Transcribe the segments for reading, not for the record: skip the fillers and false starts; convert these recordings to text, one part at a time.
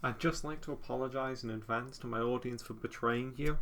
I'd just like to apologise in advance to my audience for betraying you.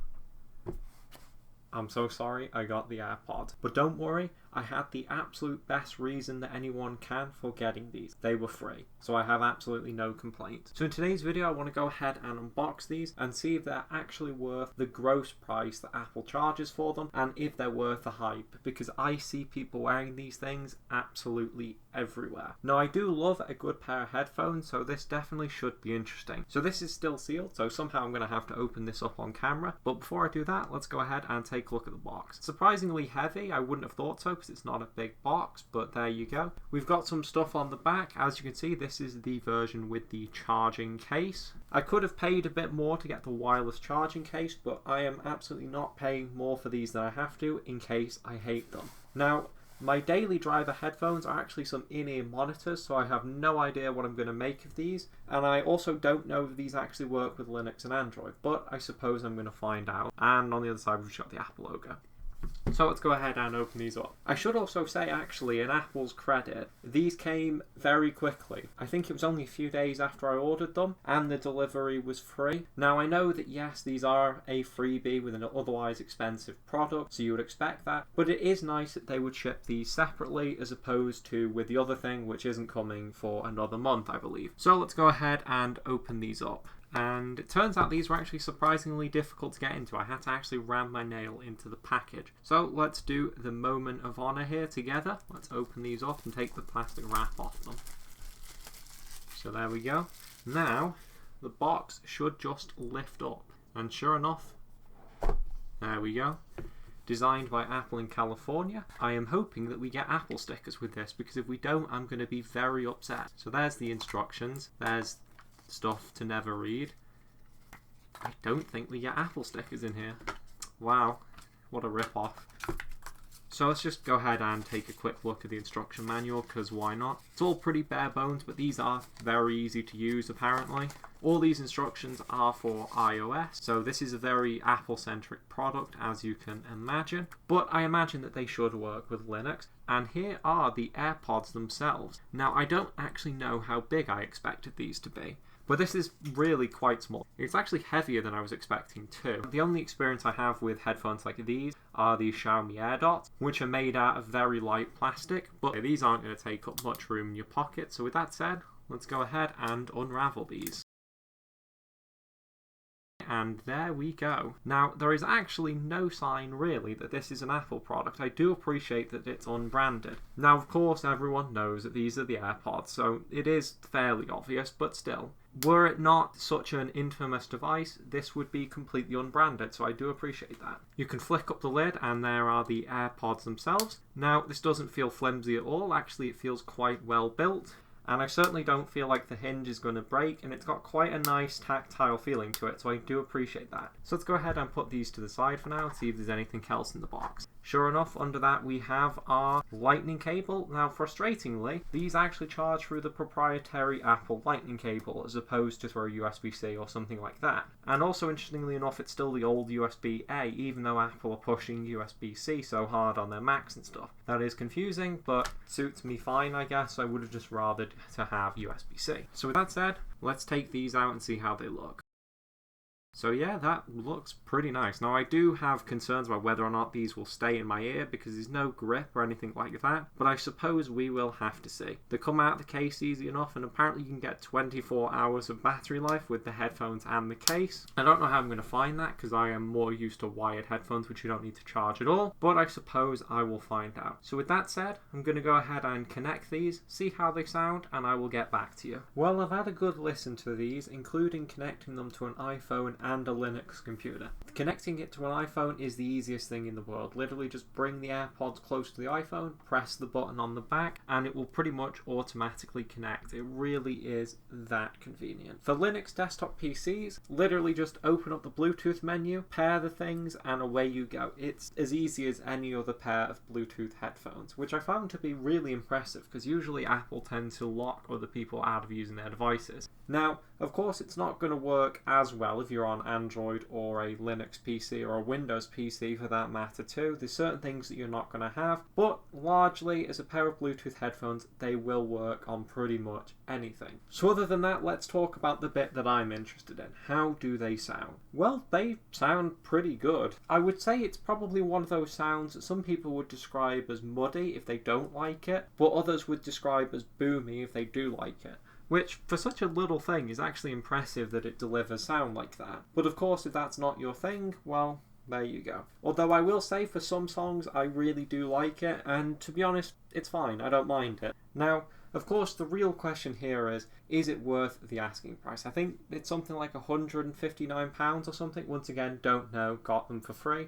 I'm so sorry I got the AirPods. But don't worry, I had the absolute best reason that anyone can for getting these. They were free, so I have absolutely no complaints. So in today's video I want to go ahead and unbox these and see if they're actually worth the gross price that Apple charges for them and if they're worth the hype, because I see people wearing these things absolutely everywhere. Now I do love a good pair of headphones, so this definitely should be interesting. So this is still sealed, so somehow I'm going to have to open this up on camera, but before I do that, let's go ahead and take a look at the box. Surprisingly heavy, I wouldn't have thought so because it's not a big box, but there you go. We've got some stuff on the back. As you can see, this is the version with the charging case. I could have paid a bit more to get the wireless charging case, but I am absolutely not paying more for these than I have to in case I hate them. Now, my daily driver headphones are actually some in-ear monitors, so I have no idea what I'm going to make of these, and I also don't know if these actually work with Linux and Android, but I suppose I'm going to find out. And on the other side we've got the Apple logo. So let's go ahead and open these up. I should also say, actually, in Apple's credit, these came very quickly. I think it was only a few days after I ordered them, and the delivery was free. Now, I know that yes, these are a freebie with an otherwise expensive product, so you would expect that, but it is nice that they would ship these separately as opposed to with the other thing, which isn't coming for another month, I believe. So let's go ahead and open these up. And it turns out these were actually surprisingly difficult to get into. I had to actually ram my nail into the package. So let's do the moment of honour here together. Let's open these up and take the plastic wrap off them. So there we go. Now the box should just lift up. And sure enough, there we go. Designed by Apple in California. I am hoping that we get Apple stickers with this, because if we don't, I'm going to be very upset. So there's the instructions. There's stuff to never read. I don't think we get Apple stickers in here. Wow, what a rip-off. So let's just go ahead and take a quick look at the instruction manual, because why not? It's all pretty bare bones, but these are very easy to use apparently. All these instructions are for iOS, so this is a very Apple-centric product, as you can imagine. But I imagine that they should work with Linux. And here are the AirPods themselves. Now, I don't actually know how big I expected these to be, but this is really quite small. It's actually heavier than I was expecting too. The only experience I have with headphones like these are the Xiaomi AirDots, which are made out of very light plastic, but these aren't going to take up much room in your pocket. So with that said, let's go ahead and unravel these. And there we go. Now, there is actually no sign really that this is an Apple product. I do appreciate that it's unbranded. Now, of course, everyone knows that these are the AirPods, so it is fairly obvious, but still. Were it not such an infamous device, this would be completely unbranded, so I do appreciate that. You can flick up the lid and there are the AirPods themselves. Now, this doesn't feel flimsy at all. Actually, it feels quite well built. And I certainly don't feel like the hinge is going to break, and it's got quite a nice tactile feeling to it, so I do appreciate that. So let's go ahead and put these to the side for now and see if there's anything else in the box. Sure enough, under that we have our lightning cable. Now, frustratingly, these actually charge through the proprietary Apple lightning cable as opposed to through USB-C or something like that. And also, interestingly enough, it's still the old USB-A, even though Apple are pushing USB-C so hard on their Macs and stuff. That is confusing, but suits me fine, I guess. I would have just rathered to have USB-C. So with that said, let's take these out and see how they look. So yeah, that looks pretty nice. Now I do have concerns about whether or not these will stay in my ear because there's no grip or anything like that, but I suppose we will have to see. They come out of the case easy enough, and apparently you can get 24 hours of battery life with the headphones and the case. I don't know how I'm going to find that because I am more used to wired headphones which you don't need to charge at all, but I suppose I will find out. So with that said, I'm going to go ahead and connect these, see how they sound, and I will get back to you. Well, I've had a good listen to these, including connecting them to an iPhone and a Linux computer. Connecting it to an iPhone is the easiest thing in the world. Literally just bring the AirPods close to the iPhone, press the button on the back, and it will pretty much automatically connect. It really is that convenient. For Linux desktop PCs, literally just open up the Bluetooth menu, pair the things, and away you go. It's as easy as any other pair of Bluetooth headphones, which I found to be really impressive because usually Apple tends to lock other people out of using their devices. Now, of course, it's not going to work as well if you're on on Android or a Linux PC or a Windows PC for that matter too. There's certain things that you're not going to have, but largely as a pair of Bluetooth headphones, they will work on pretty much anything. So other than that, let's talk about the bit that I'm interested in. How do they sound? Well, they sound pretty good. I would say it's probably one of those sounds that some people would describe as muddy if they don't like it, but others would describe as boomy if they do like it. Which, for such a little thing, is actually impressive that it delivers sound like that. But of course, if that's not your thing, well, there you go. Although I will say, for some songs, I really do like it, and to be honest, it's fine, I don't mind it. Now, of course, the real question here is it worth the asking price? I think it's something like £159 or something. Once again, don't know, got them for free.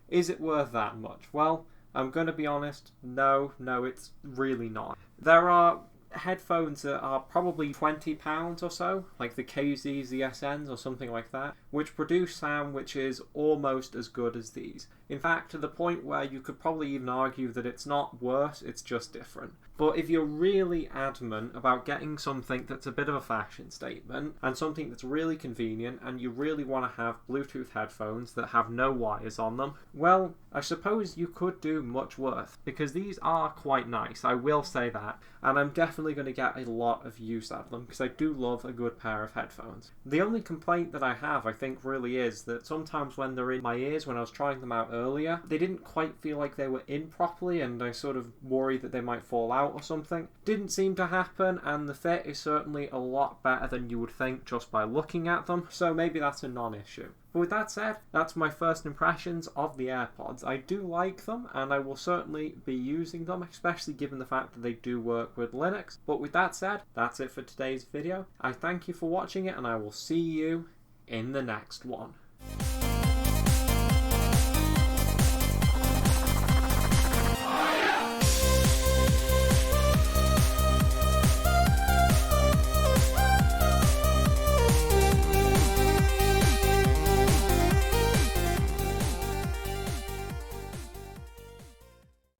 Is it worth that much? Well, I'm going to be honest, no, it's really not. There are headphones that are probably £20 or so, like the KZs, the SNs or something like that, which produce sound which is almost as good as these. In fact, to the point where you could probably even argue that it's not worse, it's just different. But if you're really adamant about getting something that's a bit of a fashion statement and something that's really convenient and you really want to have Bluetooth headphones that have no wires on them, well, I suppose you could do much worse, because these are quite nice, I will say that, and I'm definitely going to get a lot of use out of them because I do love a good pair of headphones. The only complaint that I have, I think, really is that sometimes when they're in my ears, when I was trying them out earlier, they didn't quite feel like they were in properly, and I sort of worried that they might fall out or something. Didn't seem to happen, and the fit is certainly a lot better than you would think just by looking at them, so maybe that's a non-issue. But with that said, that's my first impressions of the AirPods. I do like them, and I will certainly be using them, especially given the fact that they do work with Linux. But with that said, that's it for today's video. I thank you for watching it, and I will see you in the next one.